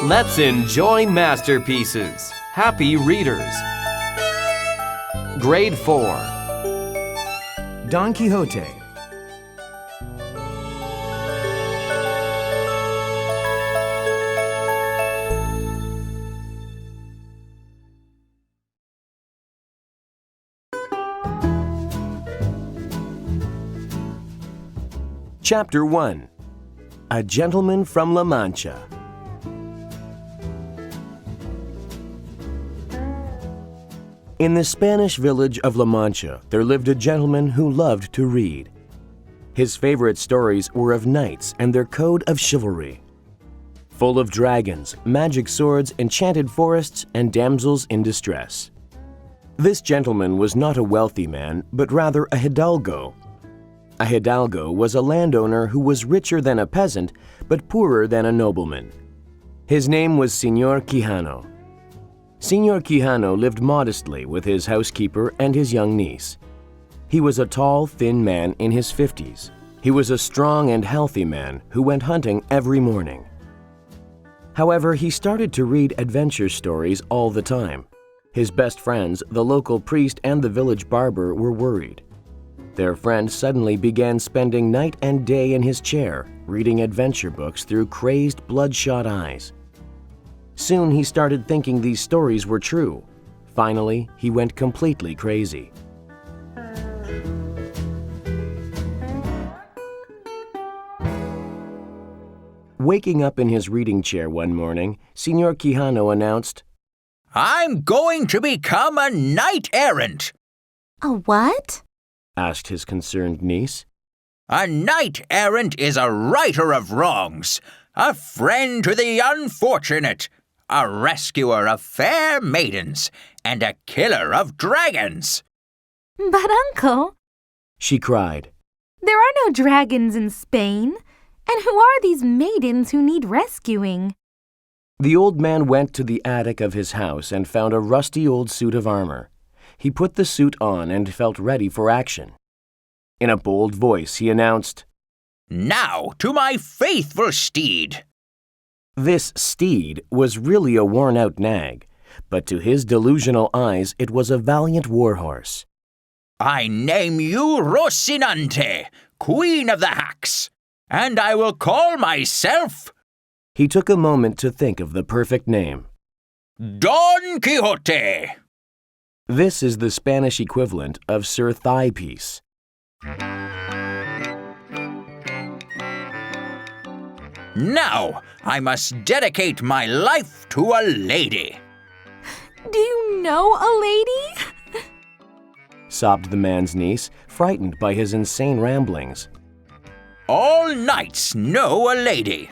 Let's enjoy masterpieces. Happy readers. Grade 4. Don Quixote. Chapter 1. A Gentleman from La Mancha. In the Spanish village of La Mancha, there lived a gentleman who loved to read. His favorite stories were of knights and their code of chivalry. Full of dragons, magic swords, enchanted forests, and damsels in distress. This gentleman was not a wealthy man, but rather a hidalgo. A hidalgo was a landowner who was richer than a peasant, but poorer than a nobleman. His name was Señor Quijano. Señor Quijano lived modestly with his housekeeper and his young niece. He was a tall, thin man in his 50s. He was a strong and healthy man who went hunting every morning. However, he started to read adventure stories all the time. His best friends, the local priest and the village barber, were worried. Their friend suddenly began spending night and day in his chair, reading adventure books through crazed, bloodshot eyes. Soon he started thinking these stories were true. Finally, he went completely crazy. Waking up in his reading chair one morning, Señor Quijano announced, "I'm going to become a knight-errant." A what? asked his concerned niece. A knight-errant is a righter of wrongs, a friend to the unfortunate, a rescuer of fair maidens, and a killer of dragons. But, Uncle, she cried, there are no dragons in Spain. And who are these maidens who need rescuing? The old man went to the attic of his house and found a rusty old suit of armor. He put the suit on and felt ready for action. In a bold voice, he announced, "Now to my faithful steed." This steed was really a worn-out nag, but to his delusional eyes it was a valiant war-horse. "I name you Rocinante, Queen of the Hacks, and I will call myself—" He took a moment to think of the perfect name. "Don Quixote." This is the Spanish equivalent of Sir Thigh-Piece. Now I must dedicate my life to a lady. Do you know a lady? Sobbed the man's niece, frightened by his insane ramblings. All knights know a lady,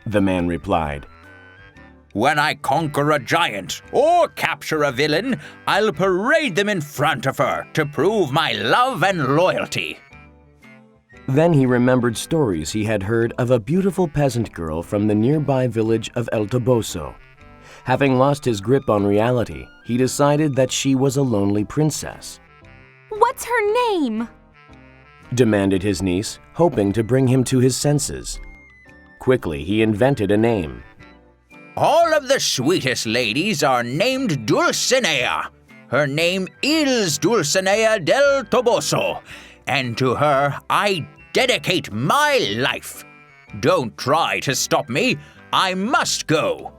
the man replied. When I conquer a giant or capture a villain, I'll parade them in front of her to prove my love and loyalty. Then he remembered stories he had heard of a beautiful peasant girl from the nearby village of El Toboso. Having lost his grip on reality, he decided that she was a lonely princess. What's her name? Demanded his niece, hoping to bring him to his senses. Quickly, he invented a name. All of the sweetest ladies are named Dulcinea. Her name is Dulcinea del Toboso, and to her I dedicate my life. Don't try to stop me. I must go.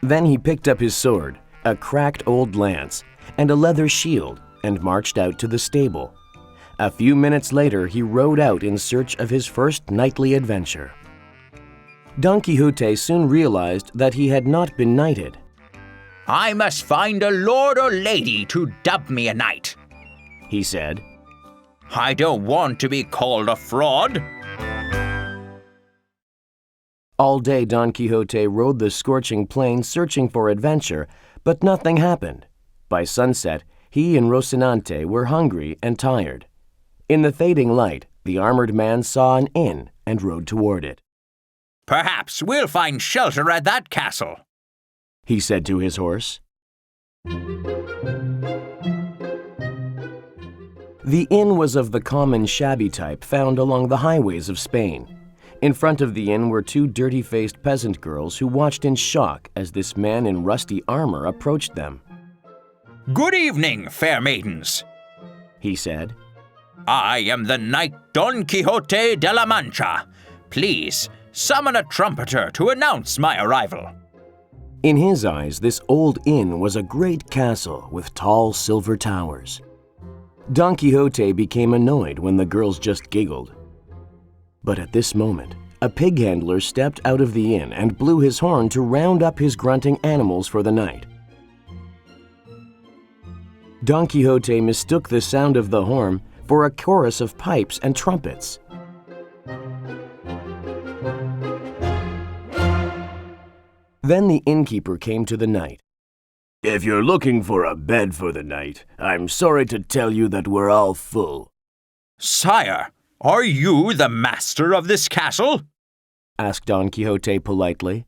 Then he picked up his sword, a cracked old lance, and a leather shield, and marched out to the stable. A few minutes later, he rode out in search of his first knightly adventure. Don Quixote soon realized that he had not been knighted. I must find a lord or lady to dub me a knight, he said. I don't want to be called a fraud. All day Don Quixote rode the scorching plain searching for adventure, but nothing happened. By sunset, he and Rocinante were hungry and tired. In the fading light, the armored man saw an inn and rode toward it. Perhaps we'll find shelter at that castle, he said to his horse. The inn was of the common shabby type found along the highways of Spain. In front of the inn were two dirty-faced peasant girls who watched in shock as this man in rusty armor approached them. "Good evening, fair maidens," he said. "I am the knight Don Quixote de la Mancha. Please, summon a trumpeter to announce my arrival." In his eyes, this old inn was a great castle with tall silver towers. Don Quixote became annoyed when the girls just giggled. But at this moment, a pig handler stepped out of the inn and blew his horn to round up his grunting animals for the night. Don Quixote mistook the sound of the horn for a chorus of pipes and trumpets. Then the innkeeper came to the knight. "If you're looking for a bed for the night, I'm sorry to tell you that we're all full." "Sire, are you the master of this castle?" asked Don Quixote politely.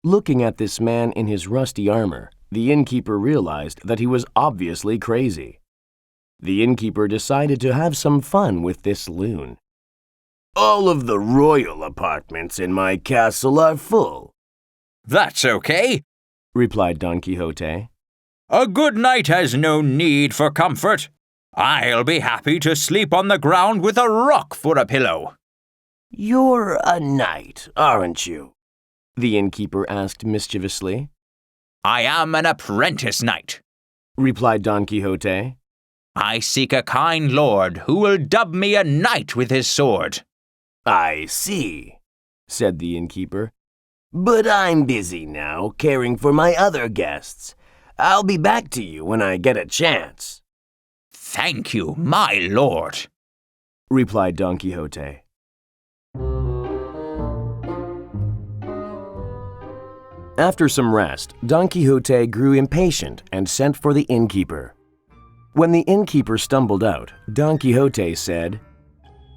Looking at this man in his rusty armor, the innkeeper realized that he was obviously crazy. The innkeeper decided to have some fun with this loon. "All of the royal apartments in my castle are full." "That's okay," replied Don Quixote. "A good knight has no need for comfort. I'll be happy to sleep on the ground with a rock for a pillow." "You're a knight, aren't you?" the innkeeper asked mischievously. "I am an apprentice knight," replied Don Quixote. "I seek a kind lord who will dub me a knight with his sword." "I see," said the innkeeper. "But I'm busy now, caring for my other guests. I'll be back to you when I get a chance." "Thank you, my lord," replied Don Quixote. After some rest, Don Quixote grew impatient and sent for the innkeeper. When the innkeeper stumbled out, Don Quixote said,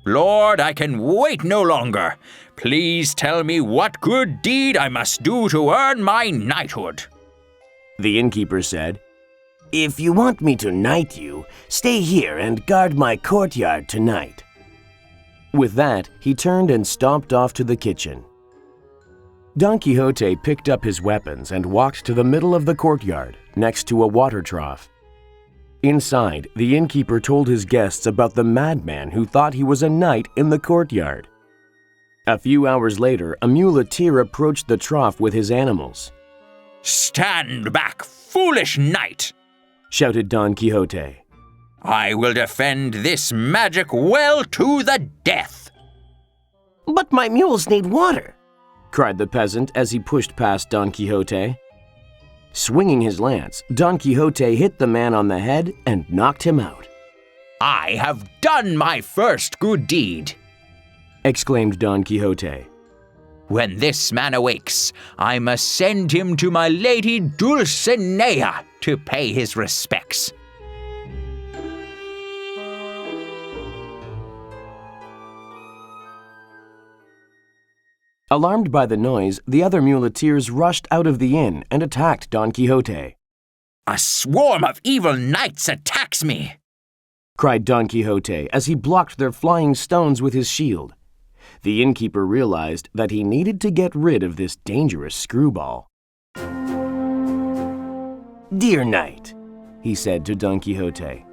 "Lord, I can wait no longer. Please tell me what good deed I must do to earn my knighthood." The innkeeper said, "If you want me to knight you, stay here and guard my courtyard tonight." With that, he turned and stomped off to the kitchen. Don Quixote picked up his weapons and walked to the middle of the courtyard, next to a water trough. Inside, the innkeeper told his guests about the madman who thought he was a knight in the courtyard. A few hours later, a muleteer approached the trough with his animals. "Stand back, foolish knight!" shouted Don Quixote. "I will defend this magic well to the death." "But my mules need water," cried the peasant as he pushed past Don Quixote. Swinging his lance, Don Quixote hit the man on the head and knocked him out. "I have done my first good deed," exclaimed Don Quixote. "When this man awakes, I must send him to my lady Dulcinea to pay his respects." Alarmed by the noise, the other muleteers rushed out of the inn and attacked Don Quixote. "A swarm of evil knights attacks me!" cried Don Quixote as he blocked their flying stones with his shield. The innkeeper realized that he needed to get rid of this dangerous screwball. "Dear knight," he said to Don Quixote,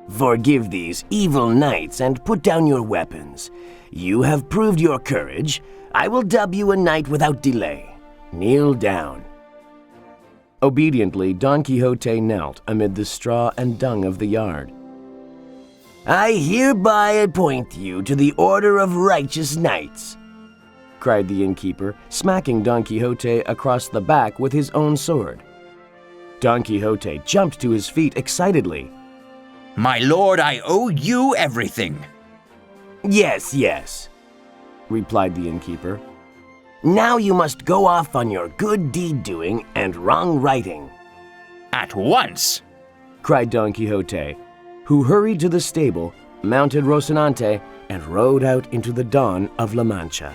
"forgive these evil knights and put down your weapons. You have proved your courage. I will dub you a knight without delay. Kneel down." Obediently, Don Quixote knelt amid the straw and dung of the yard. "I hereby appoint you to the Order of Righteous Knights," cried the innkeeper, smacking Don Quixote across the back with his own sword. Don Quixote jumped to his feet excitedly. "My lord, I owe you everything." Yes, replied the innkeeper. "Now you must go off on your good deed doing and wrong righting." "At once!" cried Don Quixote, who hurried to the stable, mounted Rocinante, and rode out into the dawn of La Mancha.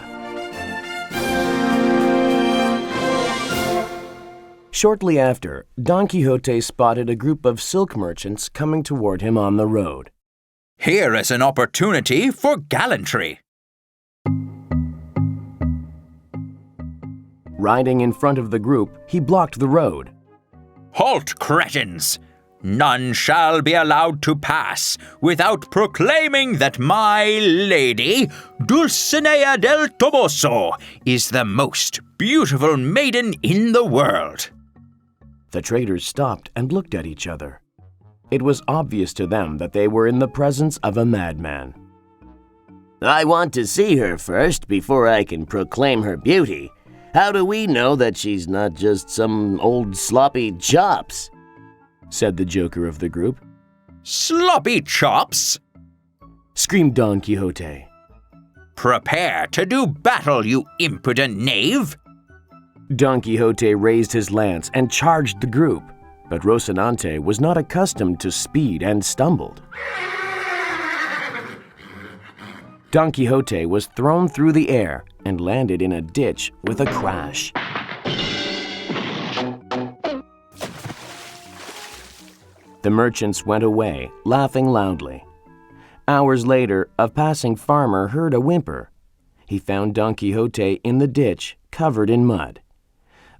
Shortly after, Don Quixote spotted a group of silk merchants coming toward him on the road. "Here is an opportunity for gallantry." Riding in front of the group, he blocked the road. Halt, cretins! None shall be allowed to pass without proclaiming that my lady, Dulcinea del Toboso, is the most beautiful maiden in the world. The traders stopped and looked at each other. It was obvious to them that they were in the presence of a madman. I want to see her first before I can proclaim her beauty. How do we know that she's not just some old sloppy chops? Said the joker of the group. Sloppy chops! Screamed Don Quixote. Prepare to do battle, you impudent knave! Don Quixote raised his lance and charged the group, but Rocinante was not accustomed to speed and stumbled. Don Quixote was thrown through the air and landed in a ditch with a crash. The merchants went away, laughing loudly. Hours later, a passing farmer heard a whimper. He found Don Quixote in the ditch, covered in mud.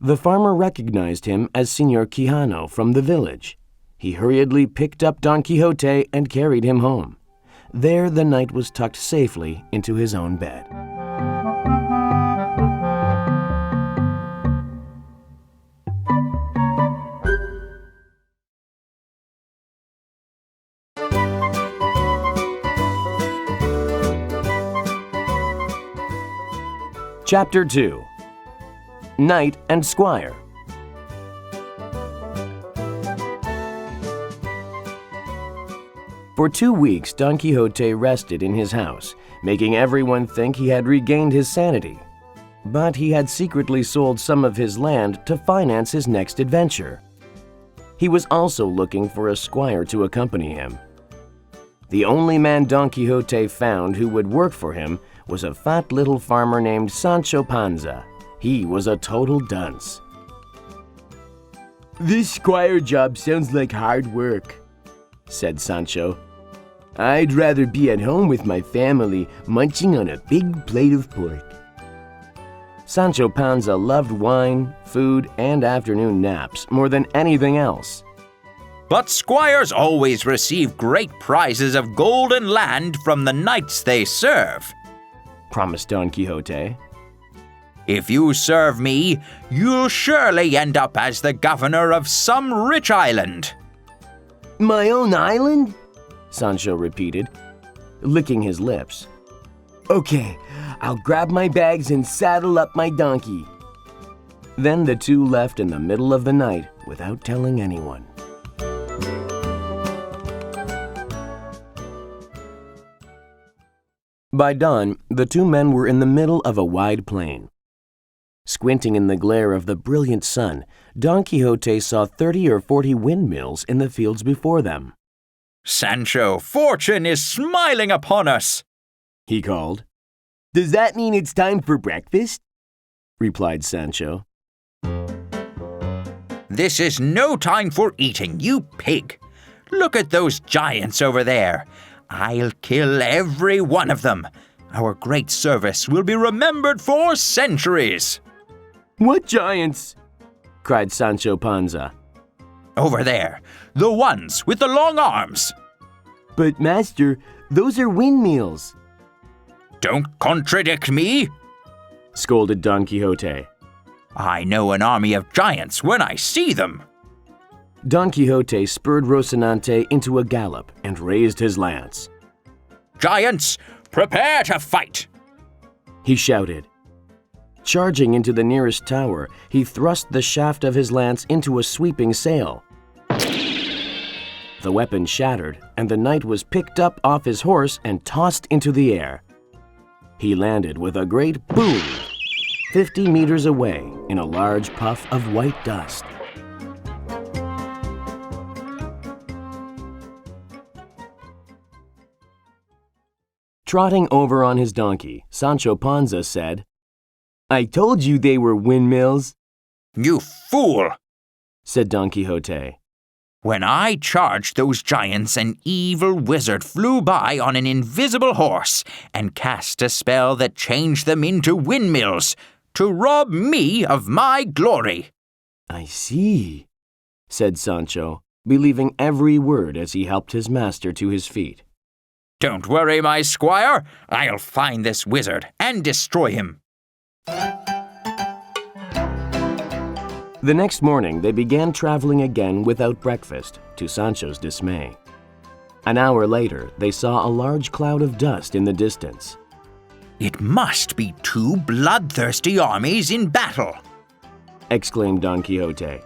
The farmer recognized him as Señor Quijano from the village. He hurriedly picked up Don Quixote and carried him home. There the knight was tucked safely into his own bed. Chapter 2. Knight and Squire. For 2 weeks, Don Quixote rested in his house, making everyone think he had regained his sanity. But he had secretly sold some of his land to finance his next adventure. He was also looking for a squire to accompany him. The only man Don Quixote found who would work for him was a fat little farmer named Sancho Panza. He was a total dunce. This squire job sounds like hard work, said Sancho. I'd rather be at home with my family, munching on a big plate of pork. Sancho Panza loved wine, food, and afternoon naps more than anything else. But squires always receive great prizes of gold and land from the knights they serve, promised Don Quixote. If you serve me, you'll surely end up as the governor of some rich island. My own island? Sancho repeated, licking his lips. Okay, I'll grab my bags and saddle up my donkey. Then the two left in the middle of the night without telling anyone. By dawn, the two men were in the middle of a wide plain. Squinting in the glare of the brilliant sun, Don Quixote saw 30 or 40 windmills in the fields before them. Sancho, fortune is smiling upon us, he called. Does that mean it's time for breakfast? Replied Sancho. This is no time for eating, you pig. Look at those giants over there. I'll kill every one of them. Our great service will be remembered for centuries. What giants? Cried Sancho Panza. Over there, the ones with the long arms. But master, those are windmills. Don't contradict me, scolded Don Quixote. I know an army of giants when I see them. Don Quixote spurred Rocinante into a gallop and raised his lance. Giants, prepare to fight, he shouted. Charging into the nearest tower, he thrust the shaft of his lance into a sweeping sail. The weapon shattered, and the knight was picked up off his horse and tossed into the air. He landed with a great boom, 50 meters away in a large puff of white dust. Trotting over on his donkey, Sancho Panza said, I told you they were windmills. You fool, said Don Quixote. When I charged those giants, an evil wizard flew by on an invisible horse and cast a spell that changed them into windmills. to rob me of my glory." "I see," said Sancho, believing every word as he helped his master to his feet. "Don't worry, my squire. I'll find this wizard and destroy him." The next morning, they began traveling again without breakfast, to Sancho's dismay. An hour later, they saw a large cloud of dust in the distance. "It must be two bloodthirsty armies in battle," exclaimed Don Quixote.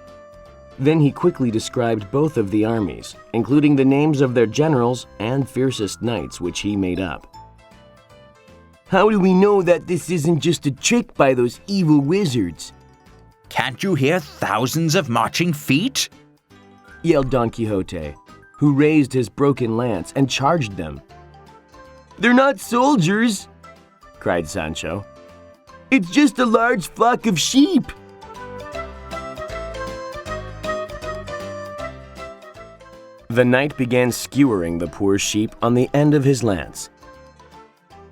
Then he quickly described both of the armies, including the names of their generals and fiercest knights, which he made up. "How do we know that this isn't just a trick by those evil wizards?" "Can't you hear thousands of marching feet?" yelled Don Quixote, who raised his broken lance and charged them. "They're not soldiers!" cried Sancho. "It's just a large flock of sheep!" The knight began skewering the poor sheep on the end of his lance.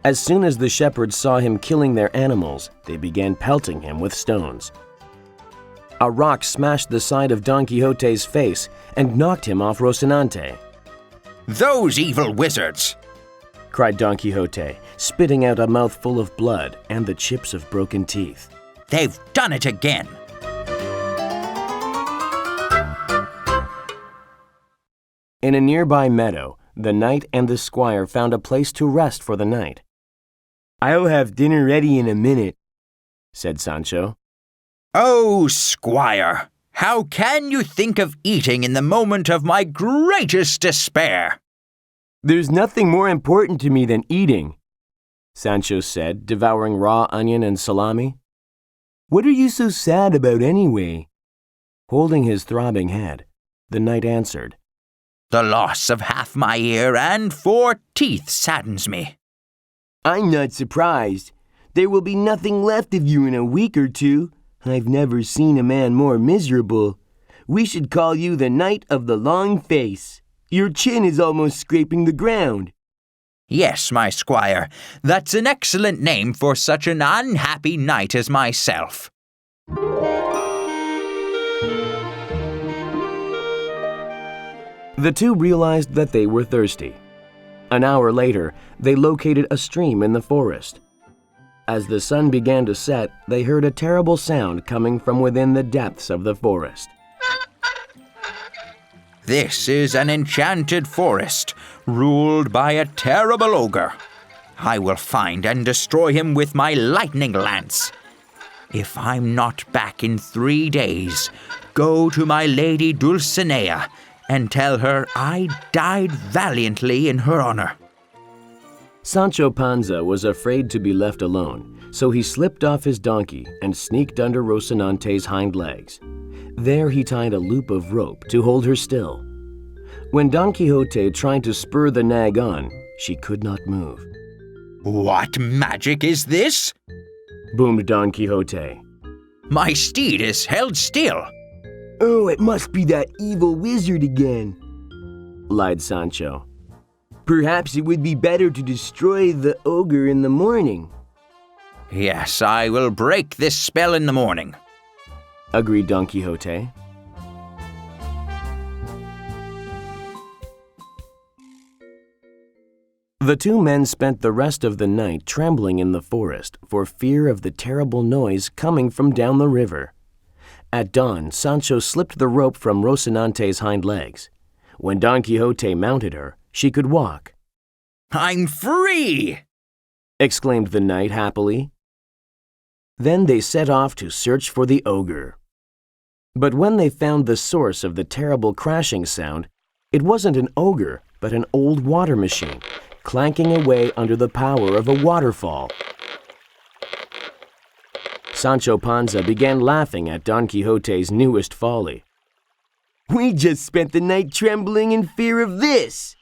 As soon as the shepherds saw him killing their animals, they began pelting him with stones. A rock smashed the side of Don Quixote's face and knocked him off Rocinante. "Those evil wizards!" cried Don Quixote, spitting out a mouthful of blood and the chips of broken teeth. "They've done it again!" In a nearby meadow, the knight and the squire found a place to rest for the night. "I'll have dinner ready in a minute," said Sancho. "Oh, squire, how can you think of eating in the moment of my greatest despair?" "There's nothing more important to me than eating," Sancho said, devouring raw onion and salami. "What are you so sad about anyway?" Holding his throbbing head, the knight answered, "The loss of half my ear and 4 teeth saddens me." "I'm not surprised. There will be nothing left of you in a week or two. I've never seen a man more miserable. We should call you the Knight of the Long Face. Your chin is almost scraping the ground." "Yes, my squire, that's an excellent name for such an unhappy knight as myself." The two realized that they were thirsty. An hour later, they located a stream in the forest. As the sun began to set, they heard a terrible sound coming from within the depths of the forest. "This is an enchanted forest, ruled by a terrible ogre. I will find and destroy him with my lightning lance. If I'm not back in 3 days, go to my lady Dulcinea and tell her I died valiantly in her honor." Sancho Panza was afraid to be left alone, so he slipped off his donkey and sneaked under Rocinante's hind legs. There he tied a loop of rope to hold her still. When Don Quixote tried to spur the nag on, she could not move. "What magic is this?" boomed Don Quixote. "My steed is held still." "Oh, it must be that evil wizard again," lied Sancho. "Perhaps it would be better to destroy the ogre in the morning." "Yes, I will break this spell in the morning," agreed Don Quixote. The two men spent the rest of the night trembling in the forest for fear of the terrible noise coming from down the river. At dawn, Sancho slipped the rope from Rocinante's hind legs. When Don Quixote mounted her, she could walk. "I'm free!" exclaimed the knight happily. Then they set off to search for the ogre. But when they found the source of the terrible crashing sound, it wasn't an ogre, but an old water machine, clanking away under the power of a waterfall. Sancho Panza began laughing at Don Quixote's newest folly. "We just spent the night trembling in fear of this,"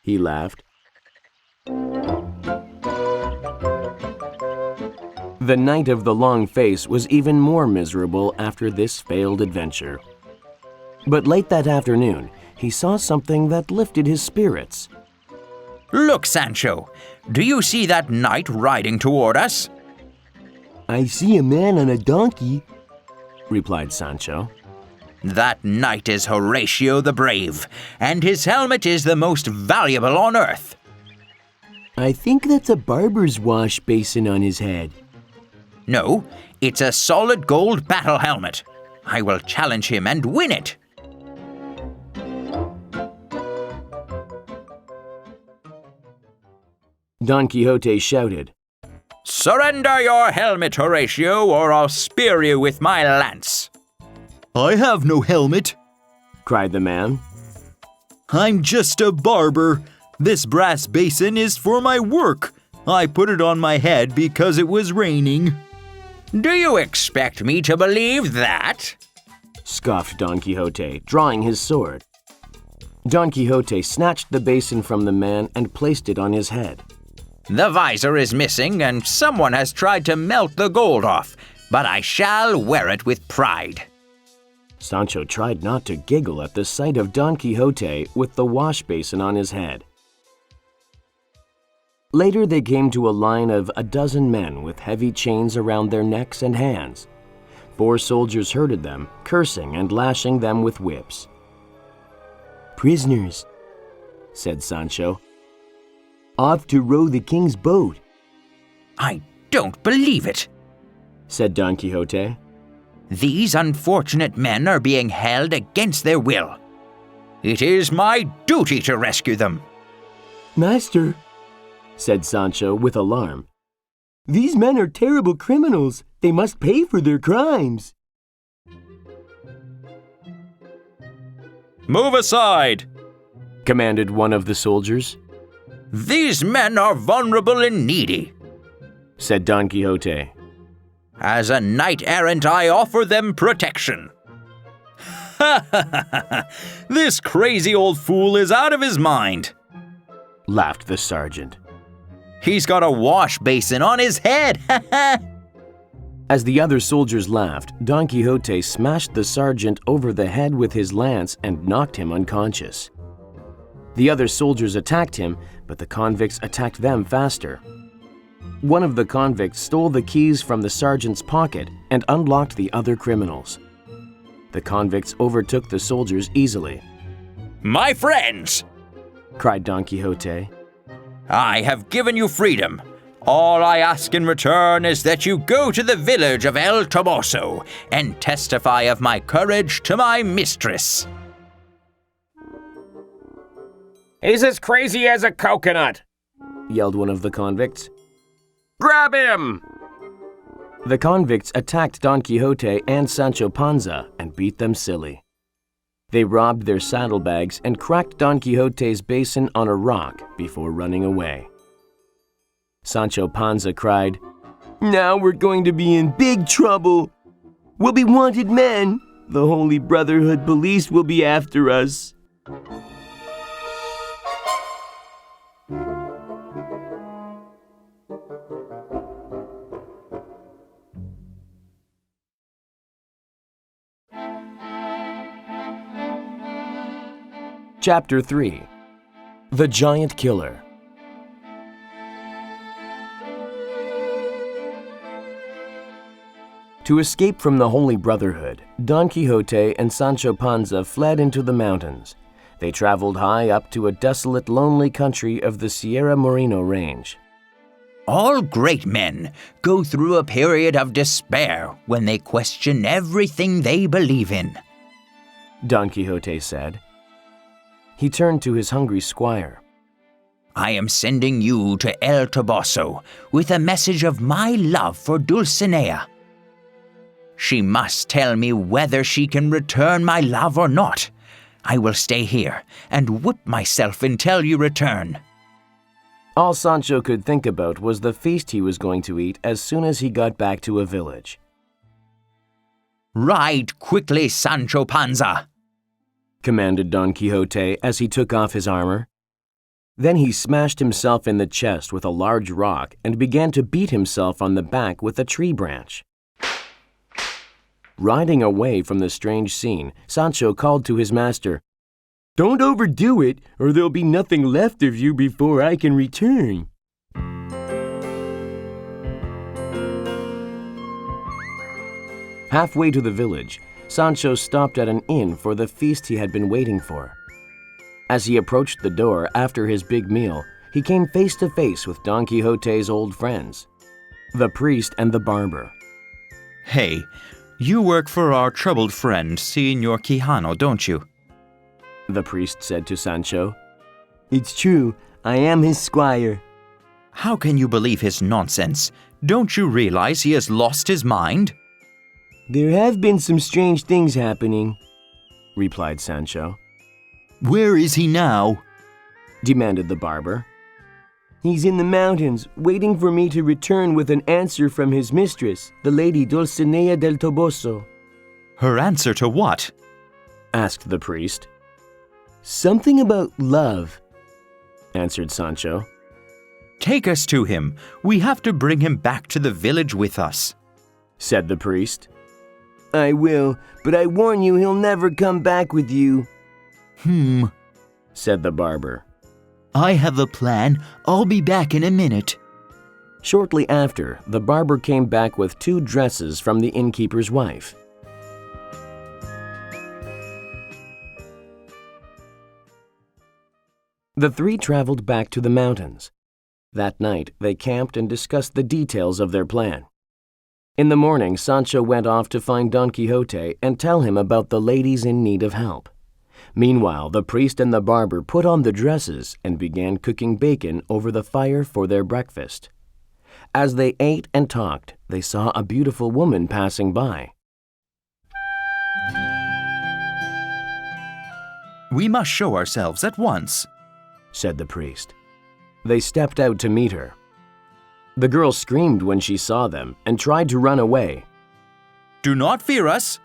he laughed. The Knight of the Long Face was even more miserable after this failed adventure. But late that afternoon, he saw something that lifted his spirits. "Look, Sancho, do you see that knight riding toward us?" I see a man on a donkey, replied Sancho. That knight is Horatio the Brave, and his helmet is the most valuable on earth. I think that's a barber's wash basin on his head. No, it's a solid gold battle helmet. I will challenge him and win it. Don Quixote shouted, Surrender your helmet, Horatio, or I'll spear you with my lance. I have no helmet, cried the man. I'm just a barber. This brass basin is for my work. I put it on my head because it was raining. Do you expect me to believe that? Scoffed Don Quixote, drawing his sword. Don Quixote snatched the basin from the man and placed it on his head. The visor is missing and someone has tried to melt the gold off, but I shall wear it with pride. Sancho tried not to giggle at the sight of Don Quixote with the wash basin on his head. Later they came to a line of 12 men with heavy chains around their necks and hands. 4 soldiers herded them, cursing and lashing them with whips. "Prisoners," said Sancho, "off to row the king's boat." I don't believe it. Said Don Quixote. These unfortunate men are being held against their will. It is my duty to rescue them. "Master," said Sancho with alarm, "these men are terrible criminals. They must pay for their crimes." Move aside, commanded one of the soldiers. These men are vulnerable and needy. Said Don Quixote. As a knight-errant, I offer them protection. Ha ha ha ha! This crazy old fool is out of his mind, laughed the sergeant. He's got a wash basin on his head, ha ha! As the other soldiers laughed, Don Quixote smashed the sergeant over the head with his lance and knocked him unconscious. The other soldiers attacked him, but the convicts attacked them faster. One of the convicts stole the keys from the sergeant's pocket and unlocked the other criminals. The convicts overtook the soldiers easily. My friends, cried Don Quixote, I have given you freedom. All I ask in return is that you go to the village of El Toboso and testify of my courage to my mistress. He's as crazy as a coconut, yelled one of the convicts. Grab him! The convicts attacked Don Quixote and Sancho Panza and beat them silly. They robbed their saddlebags and cracked Don Quixote's basin on a rock before running away. Sancho Panza cried, Now we're going to be in big trouble. We'll be wanted men. The Holy Brotherhood police will be after us. Chapter 3. The Giant Killer. To escape from the Holy Brotherhood, Don Quixote and Sancho Panza fled into the mountains. They traveled high up to a desolate, lonely country of the Sierra Moreno range. All great men go through a period of despair when they question everything they believe in, Don Quixote said. He turned to his hungry squire. I am sending you to El Toboso with a message of my love for Dulcinea. She must tell me whether she can return my love or not. I will stay here and whip myself until you return. All Sancho could think about was the feast he was going to eat as soon as he got back to a village. Ride quickly, Sancho Panza, commanded Don Quixote as he took off his armor. Then he smashed himself in the chest with a large rock and began to beat himself on the back with a tree branch. Riding away from the strange scene, Sancho called to his master, Don't overdo it, or there'll be nothing left of you before I can return. Halfway to the village, Sancho stopped at an inn for the feast he had been waiting for. As he approached the door after his big meal, he came face to face with Don Quixote's old friends, the priest and the barber. Hey, you work for our troubled friend, Señor Quijano, don't you? The priest said to Sancho. It's true, I am his squire. How can you believe his nonsense? Don't you realize he has lost his mind? There have been some strange things happening, replied Sancho. Where is he now? Demanded the barber. He's in the mountains, waiting for me to return with an answer from his mistress, the lady Dulcinea del Toboso. Her answer to what? Asked the priest. Something about love, answered Sancho. Take us to him. We have to bring him back to the village with us, said the priest. I will, but I warn you he'll never come back with you. Said the barber. I have a plan. I'll be back in a minute. Shortly after, the barber came back with 2 dresses from the innkeeper's wife. The 3 traveled back to the mountains. That night, they camped and discussed the details of their plan. In the morning, Sancho went off to find Don Quixote and tell him about the ladies in need of help. Meanwhile, the priest and the barber put on the dresses and began cooking bacon over the fire for their breakfast. As they ate and talked, they saw a beautiful woman passing by. We must show ourselves at once, said the priest. They stepped out to meet her. The girl screamed when she saw them and tried to run away. Do not fear us,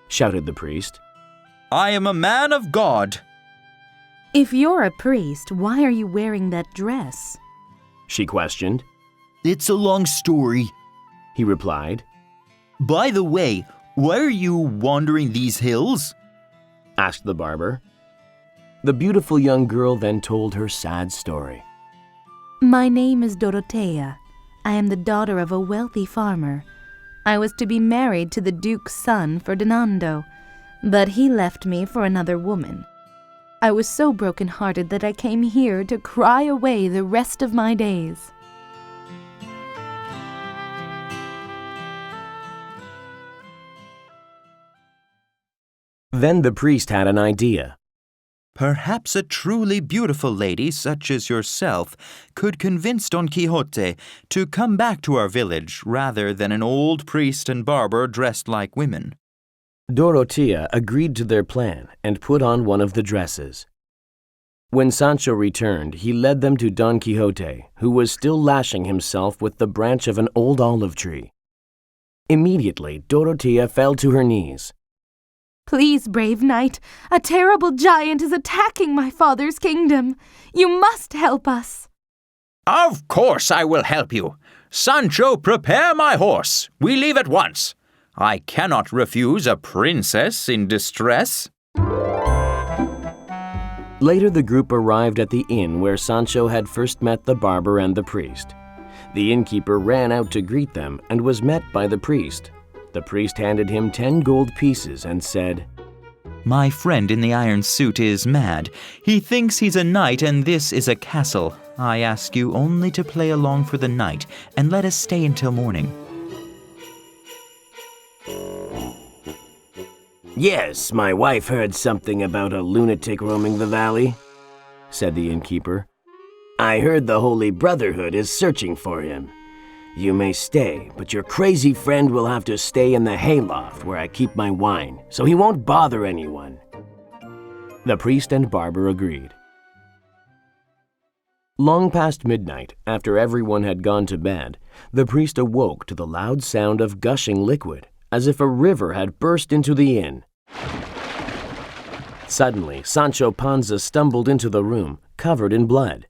shouted the priest. I am a man of God. If you're a priest, why are you wearing that dress? She questioned. It's a long story, he replied. By the way, why are you wandering these hills? Asked the barber. The beautiful young girl then told her sad story. My name is Dorotea. I am the daughter of a wealthy farmer. I was to be married to the Duke's son, Ferdinando, but he left me for another woman. I was so broken-hearted that I came here to cry away the rest of my days. Then the priest had an idea. Perhaps a truly beautiful lady such as yourself could convince Don Quixote to come back to our village rather than an old priest and barber dressed like women. Dorotea agreed to their plan and put on one of the dresses. When Sancho returned, he led them to Don Quixote, who was still lashing himself with the branch of an old olive tree. Immediately, Dorotea fell to her knees. Please, brave knight, a terrible giant is attacking my father's kingdom. You must help us. Of course I will help you. Sancho, prepare my horse. We leave at once. I cannot refuse a princess in distress. Later, the group arrived at the inn where Sancho had first met the barber and the priest. The innkeeper ran out to greet them and was met by the priest. The priest handed him 10 gold pieces and said, My friend in the iron suit is mad. He thinks he's a knight and this is a castle. I ask you only to play along for the night and let us stay until morning. Yes, my wife heard something about a lunatic roaming the valley, said the innkeeper. I heard the Holy Brotherhood is searching for him. You may stay, but your crazy friend will have to stay in the hayloft where I keep my wine, so he won't bother anyone. The priest and barber agreed. Long past midnight, after everyone had gone to bed, the priest awoke to the loud sound of gushing liquid, as if a river had burst into the inn. Suddenly, Sancho Panza stumbled into the room, covered in blood.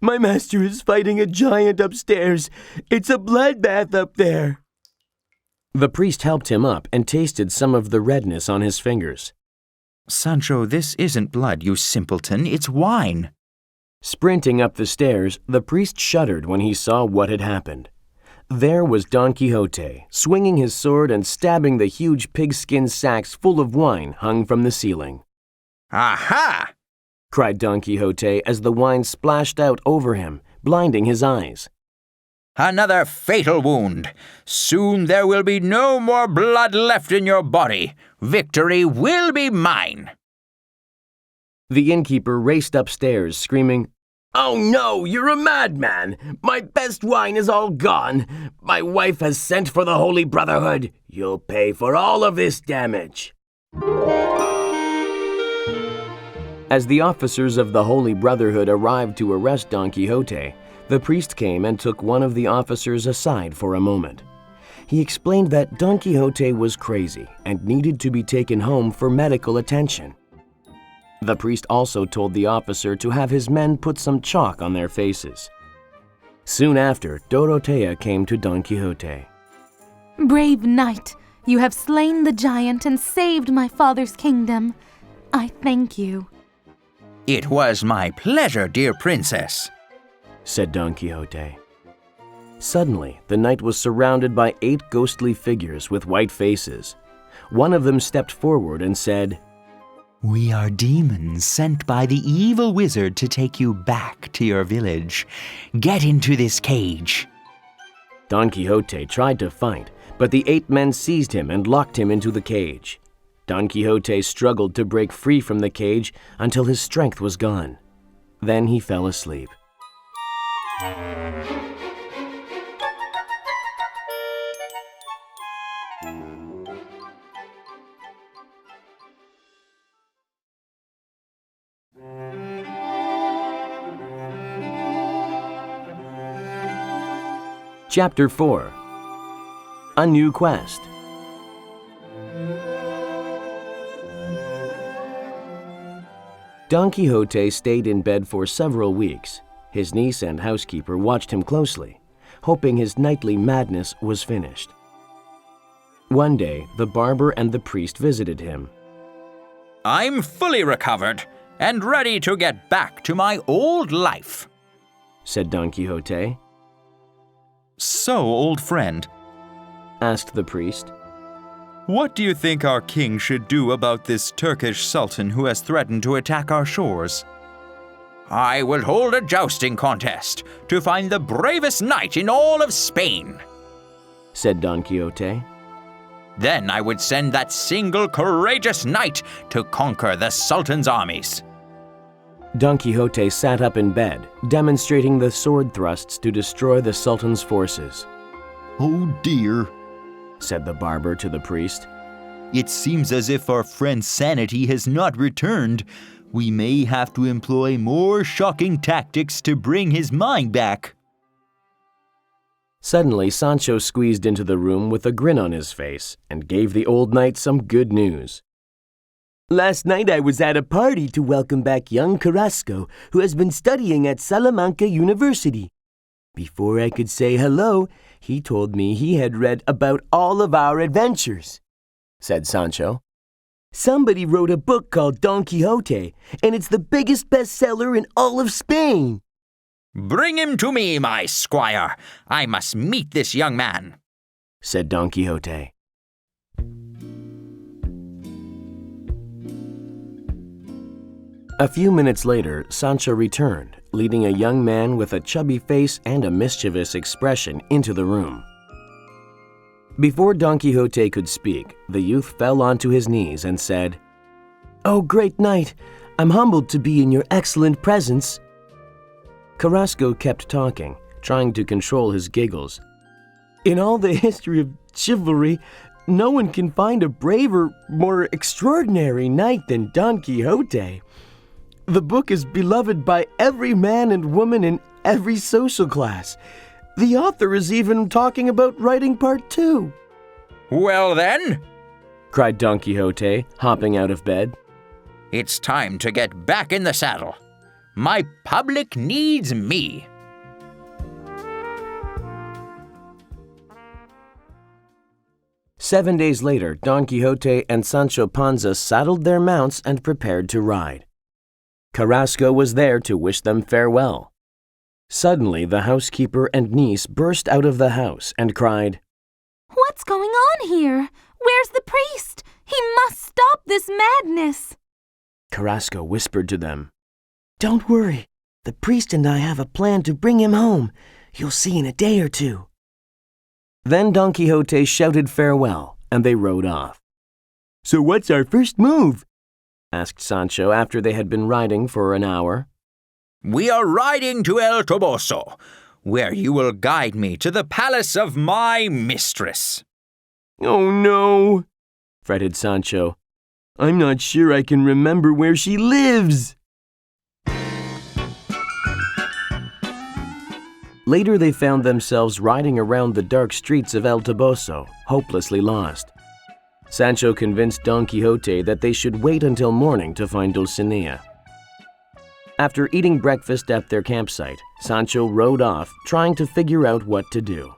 My master is fighting a giant upstairs. It's a bloodbath up there. The priest helped him up and tasted some of the redness on his fingers. Sancho, this isn't blood, you simpleton. It's wine. Sprinting up the stairs, the priest shuddered when he saw what had happened. There was Don Quixote, swinging his sword and stabbing the huge pigskin sacks full of wine hung from the ceiling. Aha! Cried Don Quixote as the wine splashed out over him, blinding his eyes. Another fatal wound. Soon there will be no more blood left in your body. Victory will be mine. The innkeeper raced upstairs, screaming, Oh no, you're a madman! My best wine is all gone. My wife has sent for the Holy Brotherhood. You'll pay for all of this damage. As the officers of the Holy Brotherhood arrived to arrest Don Quixote, the priest came and took one of the officers aside for a moment. He explained that Don Quixote was crazy and needed to be taken home for medical attention. The priest also told the officer to have his men put some chalk on their faces. Soon after, Dorotea came to Don Quixote. Brave knight, you have slain the giant and saved my father's kingdom. I thank you. It was my pleasure, dear princess, said Don Quixote. Suddenly, the knight was surrounded by 8 ghostly figures with white faces. One of them stepped forward and said, We are demons sent by the evil wizard to take you back to your village. Get into this cage. Don Quixote tried to fight, but the 8 men seized him and locked him into the cage. Don Quixote struggled to break free from the cage until his strength was gone. Then he fell asleep. Chapter 4. A New Quest. Don Quixote stayed in bed for several weeks. His niece and housekeeper watched him closely, hoping his nightly madness was finished. One day, the barber and the priest visited him. I'm fully recovered and ready to get back to my old life, said Don Quixote. So, old friend, asked the priest, what do you think our king should do about this Turkish sultan who has threatened to attack our shores? I will hold a jousting contest to find the bravest knight in all of Spain, said Don Quixote. Then I would send that single courageous knight to conquer the sultan's armies. Don Quixote sat up in bed, demonstrating the sword thrusts to destroy the sultan's forces. Oh dear, said the barber to the priest. It seems as if our friend's sanity has not returned. We may have to employ more shocking tactics to bring his mind back. Suddenly, Sancho squeezed into the room with a grin on his face and gave the old knight some good news. Last night I was at a party to welcome back young Carrasco, who has been studying at Salamanca University. Before I could say hello, he told me he had read about all of our adventures, said Sancho. Somebody wrote a book called Don Quixote, and it's the biggest bestseller in all of Spain. Bring him to me, my squire. I must meet this young man, said Don Quixote. A few minutes later, Sancho returned, leading a young man with a chubby face and a mischievous expression into the room. Before Don Quixote could speak, the youth fell onto his knees and said, "Oh, great knight, I'm humbled to be in your excellent presence." Carrasco kept talking, trying to control his giggles. "In all the history of chivalry, no one can find a braver, more extraordinary knight than Don Quixote. The book is beloved by every man and woman in every social class. The author is even talking about writing part 2. Well then, cried Don Quixote, hopping out of bed. It's time to get back in the saddle. My public needs me. Seven days later, Don Quixote and Sancho Panza saddled their mounts and prepared to ride. Carrasco was there to wish them farewell. Suddenly, the housekeeper and niece burst out of the house and cried, What's going on here? Where's the priest? He must stop this madness. Carrasco whispered to them, Don't worry. The priest and I have a plan to bring him home. You'll see in a day or two. Then Don Quixote shouted farewell, and they rode off. So what's our first move? Asked Sancho after they had been riding for an hour. We are riding to El Toboso, where you will guide me to the palace of my mistress. Oh no, fretted Sancho. I'm not sure I can remember where she lives. Later they found themselves riding around the dark streets of El Toboso, hopelessly lost. Sancho convinced Don Quixote that they should wait until morning to find Dulcinea. After eating breakfast at their campsite, Sancho rode off, trying to figure out what to do.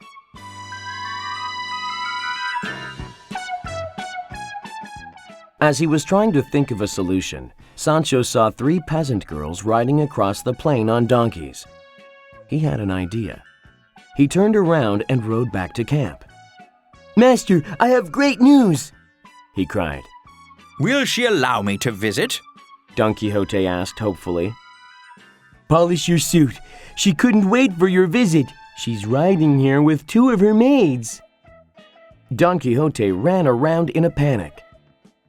As he was trying to think of a solution, Sancho saw 3 peasant girls riding across the plain on donkeys. He had an idea. He turned around and rode back to camp. Master, I have great news, he cried. Will she allow me to visit? Don Quixote asked hopefully. Polish your suit. She couldn't wait for your visit. She's riding here with 2 of her maids. Don Quixote ran around in a panic.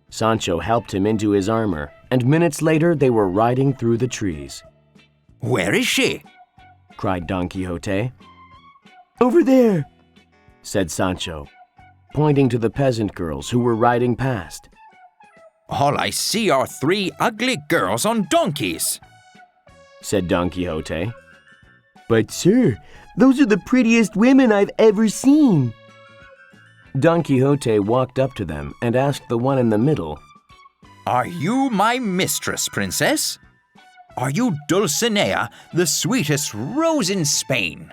Sancho helped him into his armor, and minutes later they were riding through the trees. Where is she? Cried Don Quixote. Over there, said Sancho, pointing to the peasant girls who were riding past. All I see are 3 ugly girls on donkeys, said Don Quixote. But sir, those are the prettiest women I've ever seen. Don Quixote walked up to them and asked the one in the middle, Are you my mistress, princess? Are you Dulcinea, the sweetest rose in Spain?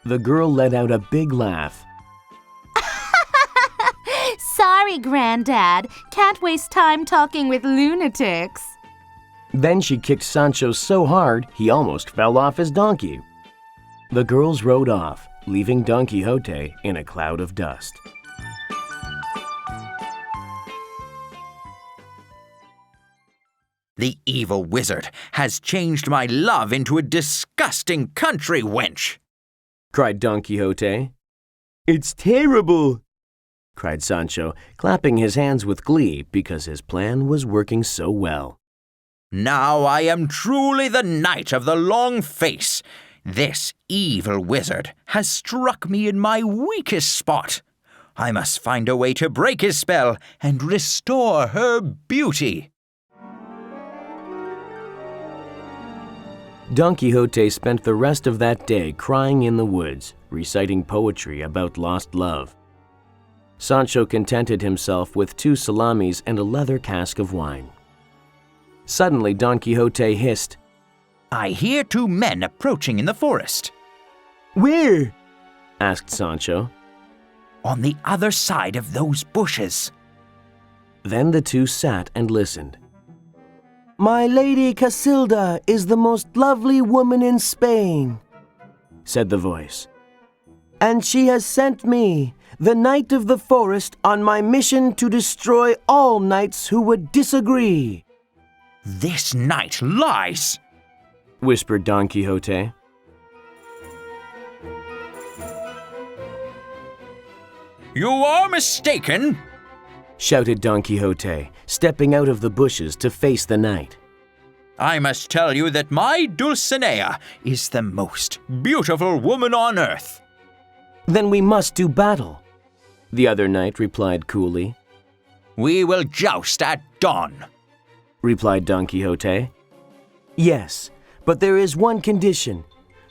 The girl let out a big laugh. Sorry, Granddad. Can't waste time talking with lunatics. Then she kicked Sancho so hard he almost fell off his donkey. The girls rode off, leaving Don Quixote in a cloud of dust. The evil wizard has changed my love into a disgusting country wench, cried Don Quixote. It's terrible, cried Sancho, clapping his hands with glee because his plan was working so well. Now I am truly the Knight of the Long Face. This evil wizard has struck me in my weakest spot. I must find a way to break his spell and restore her beauty. Don Quixote spent the rest of that day crying in the woods, reciting poetry about lost love. Sancho contented himself with 2 salamis and a leather cask of wine. Suddenly Don Quixote hissed, I hear 2 men approaching in the forest. Where? Asked Sancho. On the other side of those bushes. Then the 2 sat and listened. My lady Casilda is the most lovely woman in Spain, said the voice. And she has sent me, the Knight of the Forest, on my mission to destroy all knights who would disagree. This knight lies, whispered Don Quixote. You are mistaken, shouted Don Quixote, stepping out of the bushes to face the knight. I must tell you that my Dulcinea is the most beautiful woman on earth. Then we must do battle, the other knight replied coolly. We will joust at dawn, replied Don Quixote. Yes, but there is one condition.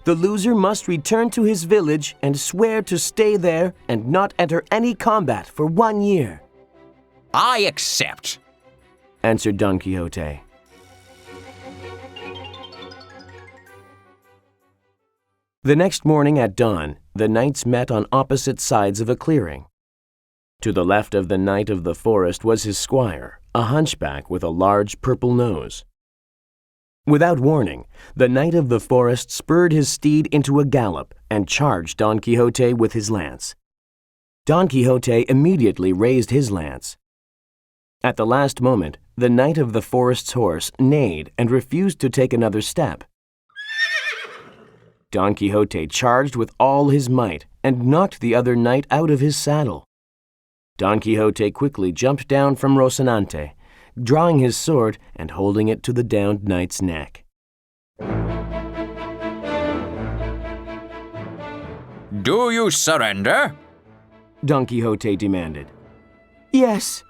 The loser must return to his village and swear to stay there and not enter any combat for 1 year. I accept, answered Don Quixote. The next morning at dawn, the knights met on opposite sides of a clearing. To the left of the Knight of the Forest was his squire, a hunchback with a large purple nose. Without warning, the knight of the forest spurred his steed into a gallop and charged Don Quixote with his lance. Don Quixote immediately raised his lance. At the last moment, the knight of the forest's horse neighed and refused to take another step. Don Quixote charged with all his might and knocked the other knight out of his saddle. Don Quixote quickly jumped down from Rocinante, drawing his sword and holding it to the downed knight's neck. Do you surrender? Don Quixote demanded. Yes,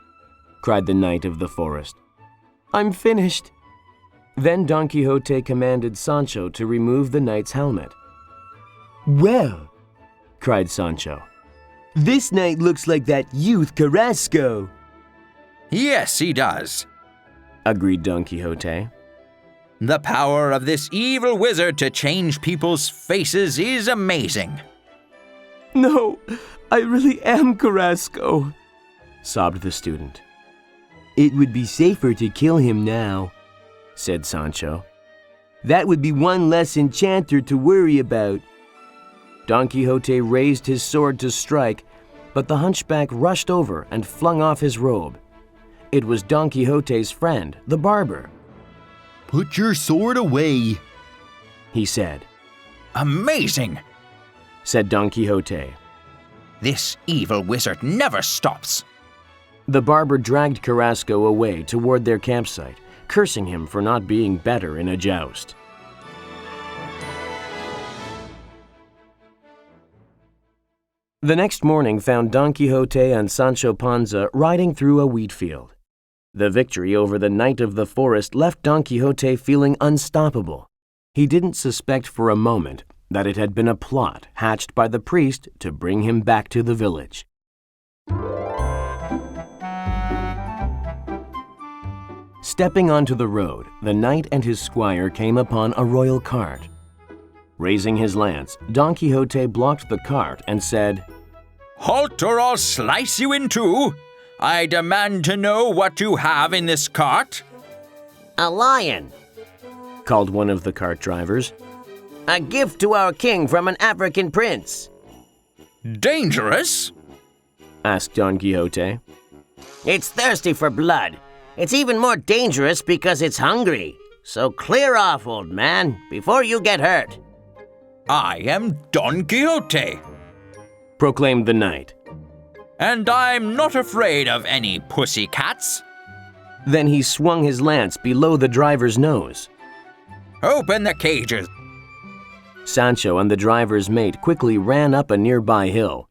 Cried the knight of the forest. I'm finished. Then Don Quixote commanded Sancho to remove the knight's helmet. Well, Cried Sancho. this knight looks like that youth Carrasco. Yes, he does. Agreed Don Quixote. The power of this evil wizard to change people's faces is amazing. No, I really am Carrasco, Sobbed the student. It would be safer to kill him now, Said Sancho. That would be one less enchanter to worry about. Don Quixote raised his sword to strike, but the hunchback rushed over and flung off his robe. It was Don Quixote's friend, the barber. Put your sword away, He said, Amazing! said Don Quixote. This evil wizard never stops. The barber dragged Carrasco away toward their campsite, cursing him for not being better in a joust. The next morning found Don Quixote and Sancho Panza riding through a wheat field. The victory over the knight of the forest left Don Quixote feeling unstoppable. He didn't suspect for a moment that it had been a plot hatched by the priest to bring him back to the village. Stepping onto the road, the knight and his squire came upon a royal cart. Raising his lance, Don Quixote blocked the cart and said, Halt or I'll slice you in two. I demand to know what you have in this cart. A lion. called one of the cart drivers. A gift to our king from an African prince. Dangerous? Asked Don Quixote. It's thirsty for blood. It's even more dangerous because it's hungry. So clear off, old man, before you get hurt. I am Don Quixote, Proclaimed the knight. and I'm not afraid of any pussy cats. Then he swung his lance below the driver's nose. Open the cages. Sancho and the driver's mate quickly ran up a nearby hill,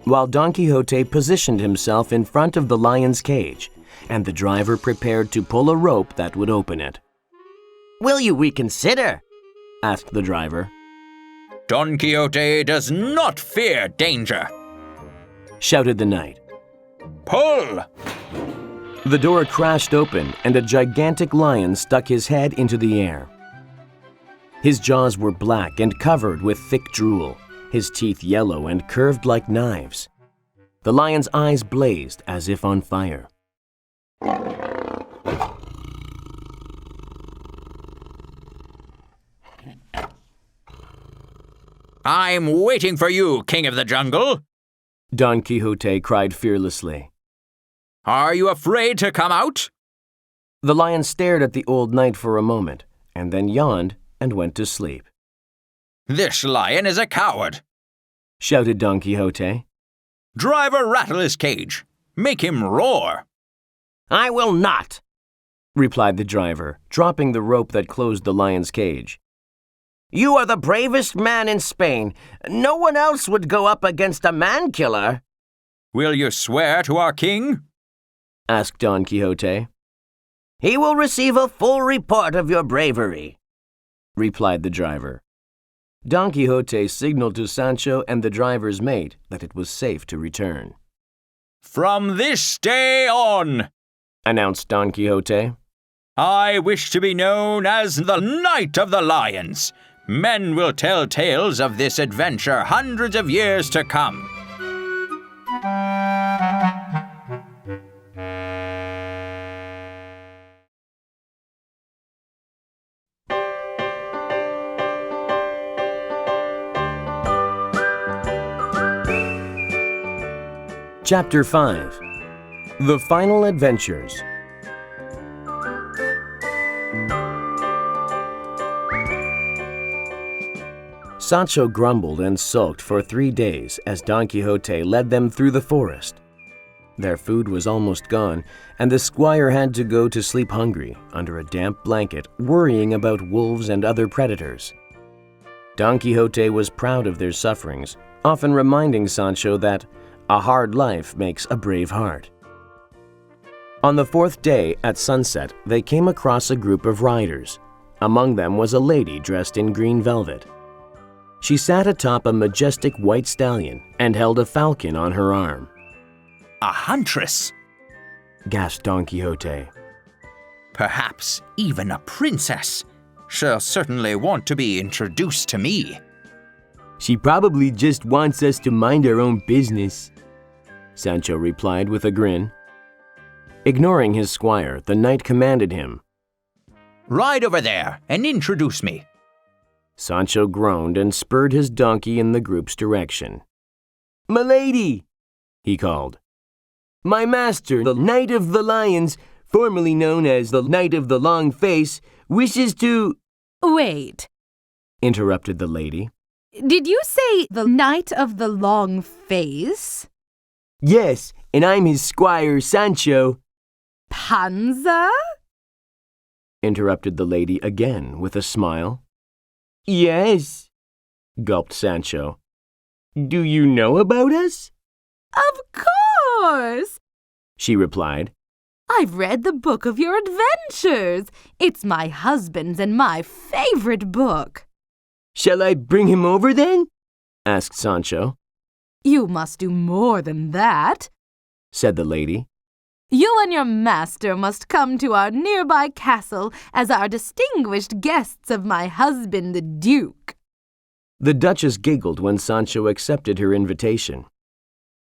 while Don Quixote positioned himself in front of the lion's cage, and the driver prepared to pull a rope that would open it. Will you reconsider? Asked the driver. Don Quixote does not fear danger. Shouted the knight. Pull! The door crashed open and a gigantic lion stuck his head into the air. His jaws were black and covered with thick drool, his teeth yellow and curved like knives. The lion's eyes blazed as if on fire. I'm waiting for you, King of the Jungle. Don Quixote cried fearlessly. Are you afraid to come out? The lion stared at the old knight for a moment, and then yawned and went to sleep. This lion is a coward. Shouted Don Quixote. Driver, rattle his cage. Make him roar. I will not. Replied the driver, dropping the rope that closed the lion's cage. You are the bravest man in Spain. No one else would go up against a man-killer. Will you swear to our king? Asked Don Quixote. He will receive a full report of your bravery. Replied the driver. Don Quixote signaled to Sancho and the driver's mate that it was safe to return. From this day on, Announced Don Quixote. I wish to be known as the Knight of the Lions. Men will tell tales of this adventure hundreds of years to come. Chapter 5. The Final Adventures. Sancho grumbled and sulked for 3 days as Don Quixote led them through the forest. Their food was almost gone, and the squire had to go to sleep hungry under a damp blanket, worrying about wolves and other predators. Don Quixote was proud of their sufferings, often reminding Sancho that a hard life makes a brave heart. On the 4th day, at sunset, they came across a group of riders. Among them was a lady dressed in green velvet. She sat atop a majestic white stallion and held a falcon on her arm. A huntress, Gasped Don Quixote. perhaps even a princess. She'll certainly want to be introduced to me. She probably just wants us to mind our own business, Sancho replied with a grin. Ignoring his squire, the knight commanded him. Ride over there and introduce me. Sancho groaned and spurred his donkey in the group's direction. "Milady," he called. "My master, the Knight of the Lions, formerly known as the Knight of the Long Face, wishes to—" Wait, Interrupted the lady. did you say the Knight of the Long Face? "Yes, and I'm his squire, Sancho." Panza? Interrupted the lady again with a smile. "Yes." Gulped Sancho. "Do you know about us?" Of course! She replied. I've read the book of your adventures. It's my husband's and my favorite book. "Shall I bring him over then?" Asked Sancho. You must do more than that. Said the lady. You and your master must come to our nearby castle as our distinguished guests of my husband, the Duke. The Duchess giggled when Sancho accepted her invitation.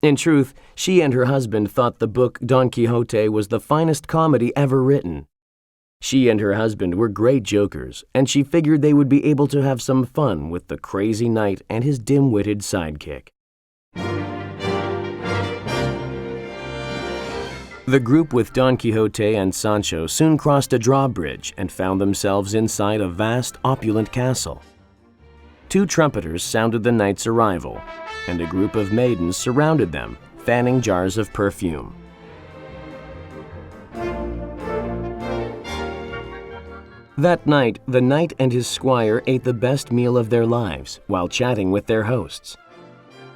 In truth, she and her husband thought the book Don Quixote was the finest comedy ever written. She and her husband were great jokers, and she figured they would be able to have some fun with the crazy knight and his dim-witted sidekick. The group with Don Quixote and Sancho soon crossed a drawbridge and found themselves inside a vast, opulent castle. 2 trumpeters sounded the knight's arrival, and a group of maidens surrounded them, fanning jars of perfume. That night, the knight and his squire ate the best meal of their lives while chatting with their hosts.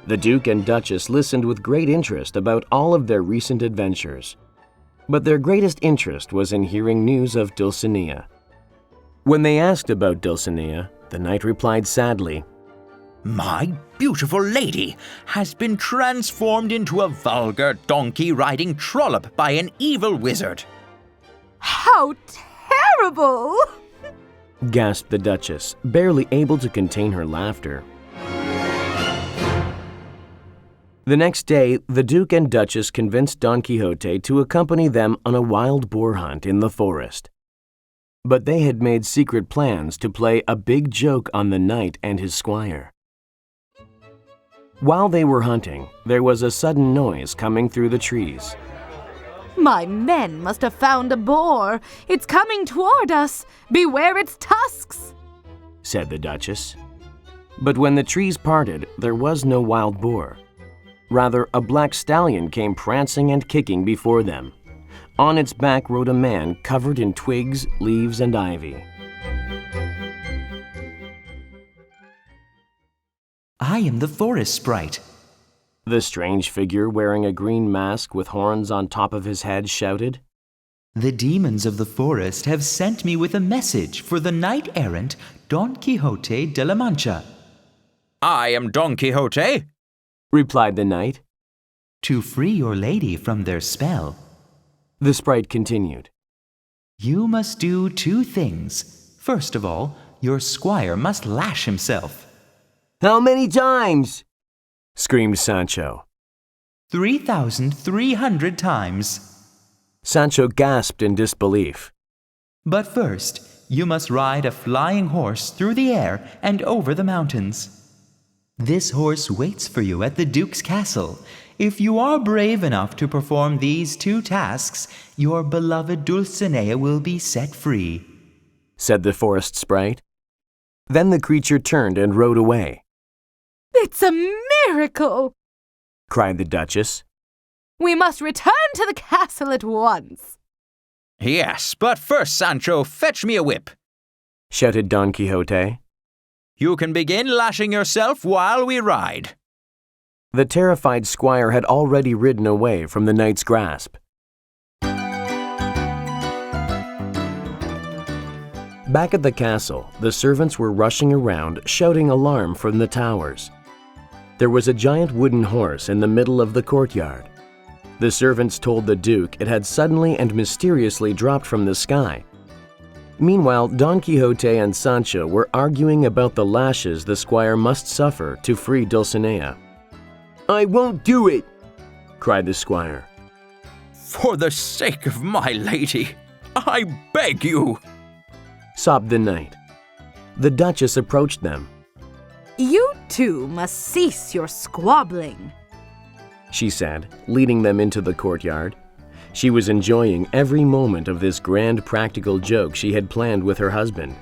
The Duke and Duchess listened with great interest about all of their recent adventures. But their greatest interest was in hearing news of Dulcinea. When they asked about Dulcinea, the knight replied sadly, My beautiful lady has been transformed into a vulgar donkey-riding trollop by an evil wizard. How terrible! Gasped the Duchess, barely able to contain her laughter. The next day, the Duke and Duchess convinced Don Quixote to accompany them on a wild boar hunt in the forest. But they had made secret plans to play a big joke on the knight and his squire. While they were hunting, there was a sudden noise coming through the trees. My men must have found a boar. It's coming toward us. Beware its tusks, said the Duchess. But when the trees parted, there was no wild boar. Rather, a black stallion came prancing and kicking before them. On its back rode a man covered in twigs, leaves, and ivy. I am the forest sprite. The strange figure wearing a green mask with horns on top of his head shouted. The demons of the forest have sent me with a message for the knight-errant Don Quixote de la Mancha. I am Don Quixote, replied the knight. To free your lady from their spell, the sprite continued. You must do 2 things. First of all, your squire must lash himself. How many times? Screamed Sancho. 3,300 times. Sancho gasped in disbelief. But first, you must ride a flying horse through the air and over the mountains. This horse waits for you at the Duke's castle. if you are brave enough to perform these 2 tasks, your beloved Dulcinea will be set free," said the forest sprite. Then the creature turned and rode away. It's a miracle! Cried the Duchess. We must return to the castle at once. Yes, but first, Sancho, fetch me a whip. Shouted Don Quixote. You can begin lashing yourself while we ride. The terrified squire had already ridden away from the knight's grasp. Back at the castle, the servants were rushing around, shouting alarm from the towers. There was a giant wooden horse in the middle of the courtyard. The servants told the Duke it had suddenly and mysteriously dropped from the sky. Meanwhile, Don Quixote and Sancho were arguing about the lashes the squire must suffer to free Dulcinea. "I won't do it!" cried the squire. For the sake of my lady, I beg you, sobbed the knight. The Duchess approached them. You two must cease your squabbling, she said, leading them into the courtyard. She was enjoying every moment of this grand practical joke she had planned with her husband.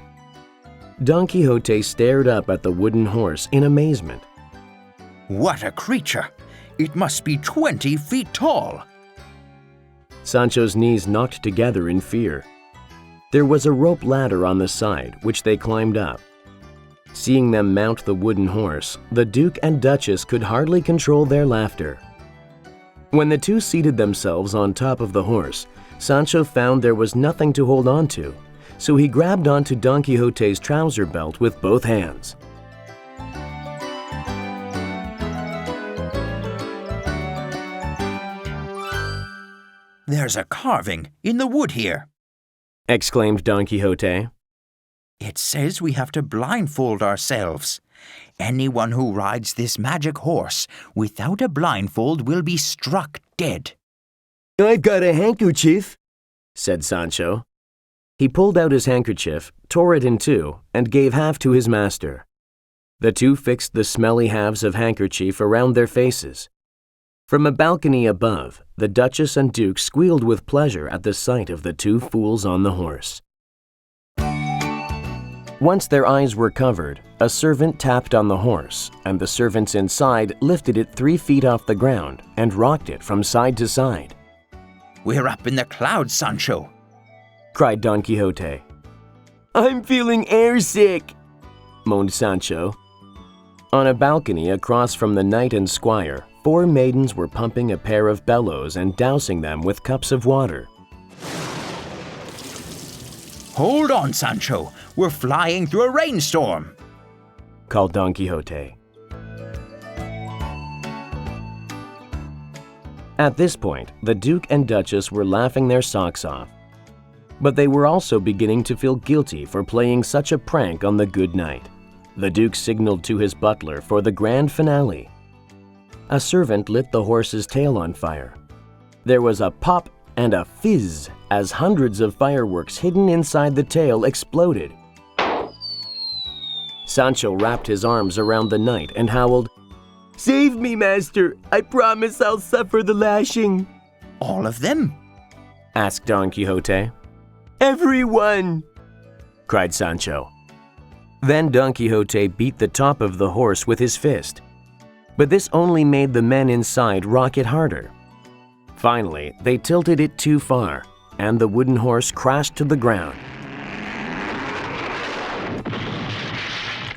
Don Quixote stared up at the wooden horse in amazement. What a creature! It must be 20 feet tall. Sancho's knees knocked together in fear. There was a rope ladder on the side, which they climbed up. Seeing them mount the wooden horse, the Duke and Duchess could hardly control their laughter. When the two seated themselves on top of the horse, Sancho found there was nothing to hold on to, so he grabbed onto Don Quixote's trouser belt with both hands. There's a carving in the wood here, exclaimed Don Quixote. It says we have to blindfold ourselves. Anyone who rides this magic horse without a blindfold will be struck dead. I've got a handkerchief, said Sancho. He pulled out his handkerchief, tore it in two, and gave half to his master. The two fixed the smelly halves of handkerchief around their faces. From a balcony above, the Duchess and Duke squealed with pleasure at the sight of the two fools on the horse. Once their eyes were covered, a servant tapped on the horse, and the servants inside lifted it 3 feet off the ground and rocked it from side to side. We're up in the clouds, Sancho, cried Don Quixote. I'm feeling airsick, moaned Sancho. On a balcony across from the knight and squire, 4 maidens were pumping a pair of bellows and dousing them with cups of water. Hold on, Sancho. We're flying through a rainstorm, called Don Quixote. At this point, the Duke and Duchess were laughing their socks off. But they were also beginning to feel guilty for playing such a prank on the good knight. The Duke signaled to his butler for the grand finale. A servant lit the horse's tail on fire. There was a pop and a fizz as hundreds of fireworks hidden inside the tail exploded. Sancho wrapped his arms around the knight and howled, Save me, master! I promise I'll suffer the lashing. All of them? asked Don Quixote. Everyone! cried Sancho. Then Don Quixote beat the top of the horse with his fist. But this only made the men inside rock it harder. Finally, they tilted it too far, and the wooden horse crashed to the ground.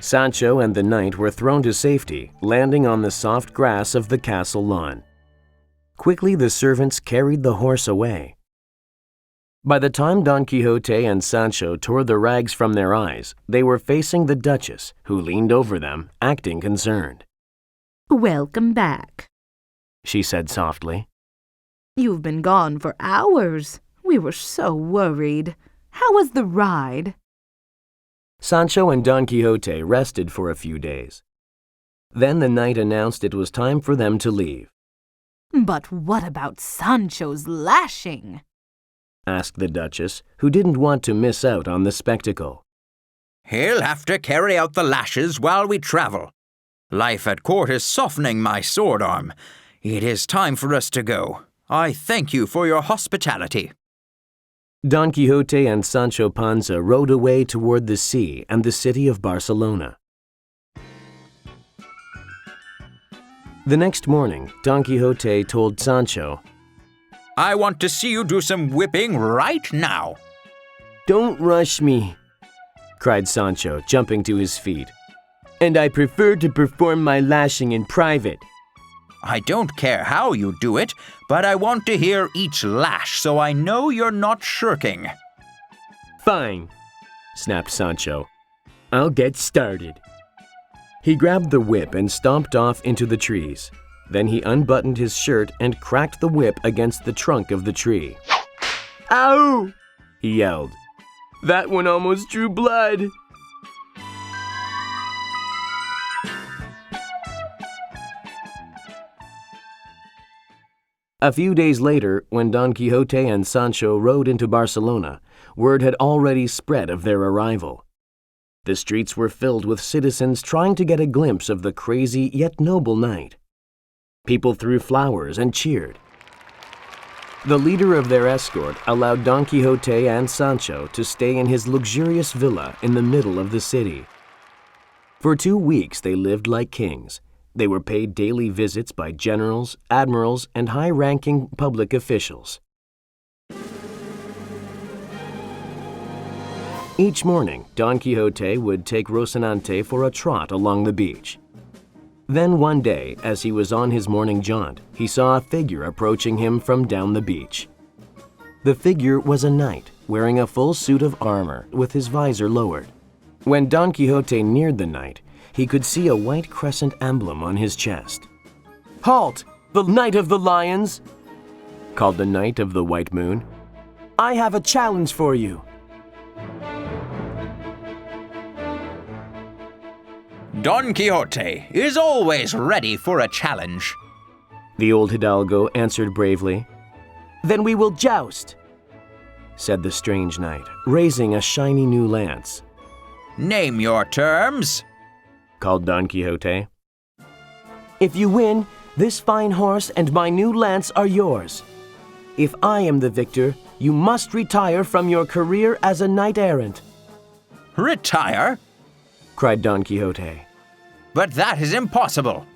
Sancho and the knight were thrown to safety, landing on the soft grass of the castle lawn. Quickly the servants carried the horse away. By the time Don Quixote and Sancho tore the rags from their eyes, they were facing the Duchess, who leaned over them, acting concerned. Welcome back, she said softly. You've been gone for hours. We were so worried. How was the ride? Sancho and Don Quixote rested for a few days. Then the knight announced it was time for them to leave. But what about Sancho's lashing? asked the Duchess, who didn't want to miss out on the spectacle. He'll have to carry out the lashes while we travel. Life at court is softening my sword arm. It is time for us to go. I thank you for your hospitality. Don Quixote and Sancho Panza rode away toward the sea and the city of Barcelona. The next morning, Don Quixote told Sancho, I want to see you do some whipping right now. Don't rush me, cried Sancho, jumping to his feet. And I prefer to perform my lashing in private. I don't care how you do it, but I want to hear each lash so I know you're not shirking. Fine, snapped Sancho. I'll get started. He grabbed the whip and stomped off into the trees. Then he unbuttoned his shirt and cracked the whip against the trunk of the tree. Ow! He yelled. That one almost drew blood. A few days later, when Don Quixote and Sancho rode into Barcelona, word had already spread of their arrival. The streets were filled with citizens trying to get a glimpse of the crazy yet noble knight. People threw flowers and cheered. The leader of their escort allowed Don Quixote and Sancho to stay in his luxurious villa in the middle of the city. For 2 weeks they lived like kings. They were paid daily visits by generals, admirals, and high-ranking public officials. Each morning, Don Quixote would take Rocinante for a trot along the beach. Then one day, as he was on his morning jaunt, he saw a figure approaching him from down the beach. The figure was a knight, wearing a full suit of armor with his visor lowered. When Don Quixote neared the knight, he could see a white crescent emblem on his chest. Halt, the Knight of the Lions, called the Knight of the White Moon. I have a challenge for you. Don Quixote is always ready for a challenge. The old hidalgo answered bravely. Then we will joust, said the strange knight, raising a shiny new lance. Name your terms, called Don Quixote. If you win, this fine horse and my new lance are yours. If I am the victor, you must retire from your career as a knight-errant. Retire? Cried Don Quixote. But that is impossible.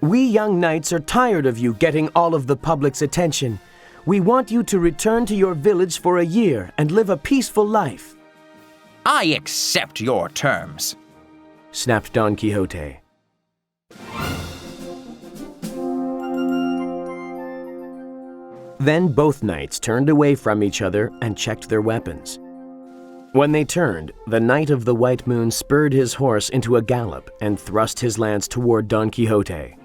We young knights are tired of you getting all of the public's attention. We want you to return to your village for a year and live a peaceful life. I accept your terms, snapped Don Quixote. Then both knights turned away from each other and checked their weapons. When they turned, the Knight of the White Moon spurred his horse into a gallop and thrust his lance toward Don Quixote.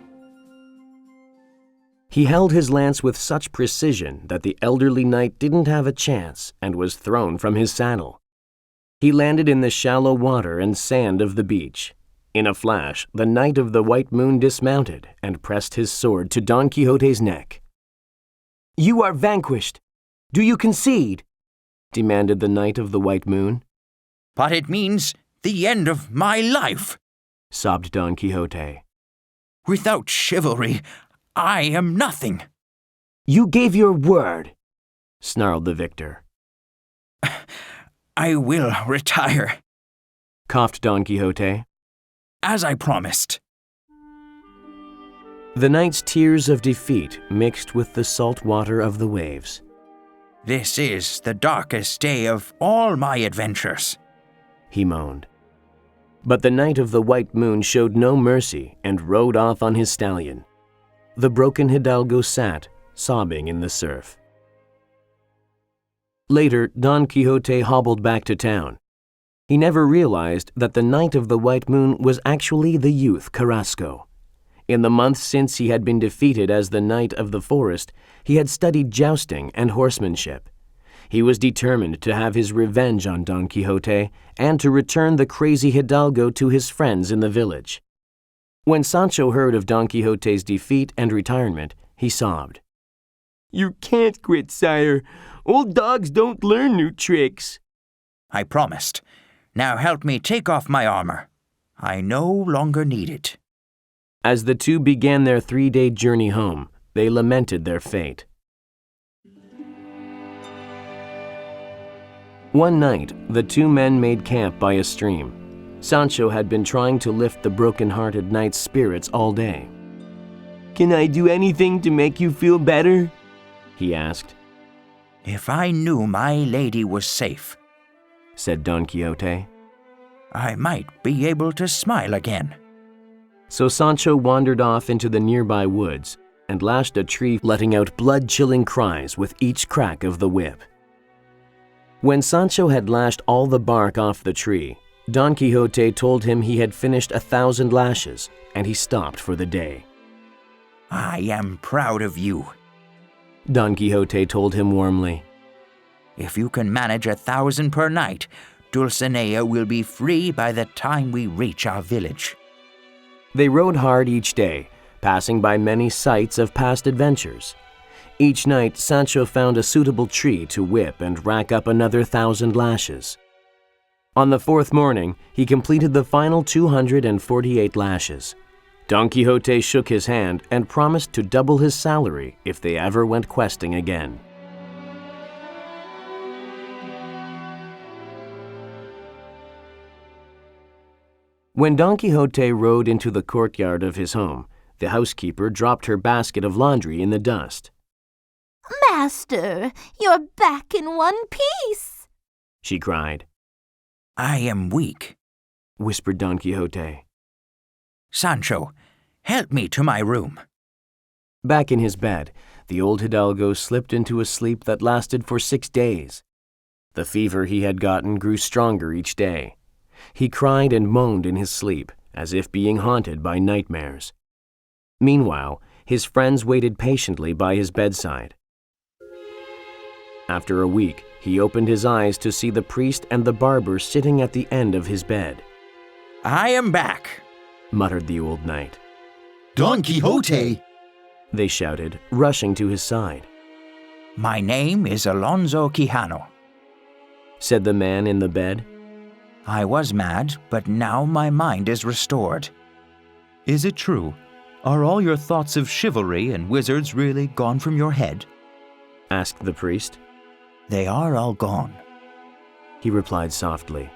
He held his lance with such precision that the elderly knight didn't have a chance and was thrown from his saddle. He landed in the shallow water and sand of the beach. In a flash, the Knight of the White Moon dismounted and pressed his sword to Don Quixote's neck. You are vanquished. Do you concede? Demanded the Knight of the White Moon. But it means the end of my life, sobbed Don Quixote. Without chivalry, I am nothing. You gave your word, snarled the victor. I will retire, coughed Don Quixote. As I promised. The knight's tears of defeat mixed with the salt water of the waves. This is the darkest day of all my adventures, he moaned. But the Knight of the White Moon showed no mercy and rode off on his stallion. The broken hidalgo sat, sobbing in the surf. Later, Don Quixote hobbled back to town. He never realized that the Knight of the White Moon was actually the youth Carrasco. In the months since he had been defeated as the Knight of the Forest, he had studied jousting and horsemanship. He was determined to have his revenge on Don Quixote and to return the crazy hidalgo to his friends in the village. When Sancho heard of Don Quixote's defeat and retirement, he sobbed. You can't quit, sire. Old dogs don't learn new tricks. I promised. Now help me take off my armor. I no longer need it. As the two began their 3-day journey home, they lamented their fate. One night, the two men made camp by a stream. Sancho had been trying to lift the broken-hearted knight's spirits all day. Can I do anything to make you feel better? He asked. If I knew my lady was safe, said Don Quixote. I might be able to smile again. So Sancho wandered off into the nearby woods and lashed a tree, letting out blood-chilling cries with each crack of the whip. When Sancho had lashed all the bark off the tree, Don Quixote told him he had finished 1,000 lashes, and he stopped for the day. I am proud of you, Don Quixote told him warmly. If you can manage 1,000 per night, Dulcinea will be free by the time we reach our village. They rode hard each day, passing by many sites of past adventures. Each night, Sancho found a suitable tree to whip and rack up another 1,000 lashes. On the 4th morning, he completed the final 248 lashes. Don Quixote shook his hand and promised to double his salary if they ever went questing again. When Don Quixote rode into the courtyard of his home, the housekeeper dropped her basket of laundry in the dust. Master, you're back in one piece, she cried. I am weak, whispered Don Quixote. Sancho, help me to my room. Back in his bed, the old hidalgo slipped into a sleep that lasted for 6 days. The fever he had gotten grew stronger each day. He cried and moaned in his sleep, as if being haunted by nightmares. Meanwhile, his friends waited patiently by his bedside. After a week, he opened his eyes to see the priest and the barber sitting at the end of his bed. I am back, muttered the old knight. Don Quixote! They shouted, rushing to his side. My name is Alonso Quijano, said the man in the bed. I was mad, but now my mind is restored. Is it true? Are all your thoughts of chivalry and wizards really gone from your head? Asked the priest. They are all gone, he replied softly.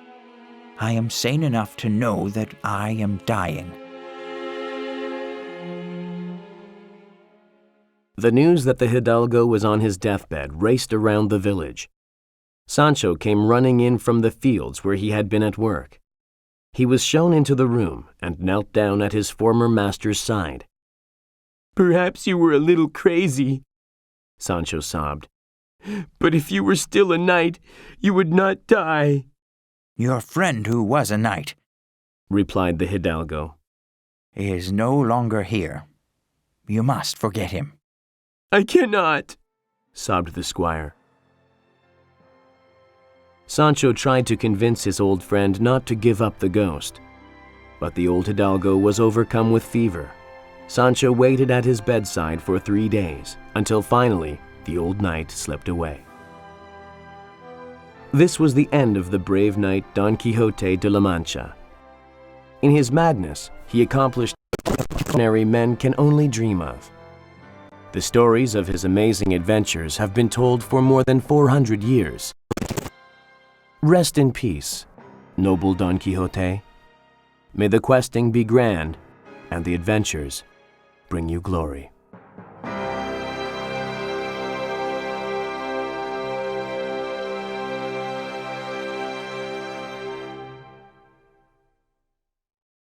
I am sane enough to know that I am dying. The news that the hidalgo was on his deathbed raced around the village. Sancho came running in from the fields where he had been at work. He was shown into the room and knelt down at his former master's side. Perhaps you were a little crazy, Sancho sobbed. But if you were still a knight, you would not die. Your friend who was a knight, replied the hidalgo, is no longer here. You must forget him. I cannot, sobbed the squire. Sancho tried to convince his old friend not to give up the ghost, but the old hidalgo was overcome with fever. Sancho waited at his bedside for 3 days, until finally the old knight slipped away. This was the end of the brave knight Don Quixote de la Mancha. In his madness, he accomplished what ordinary men can only dream of. The stories of his amazing adventures have been told for more than 400 years. Rest in peace, noble Don Quixote. May the questing be grand, and the adventures bring you glory.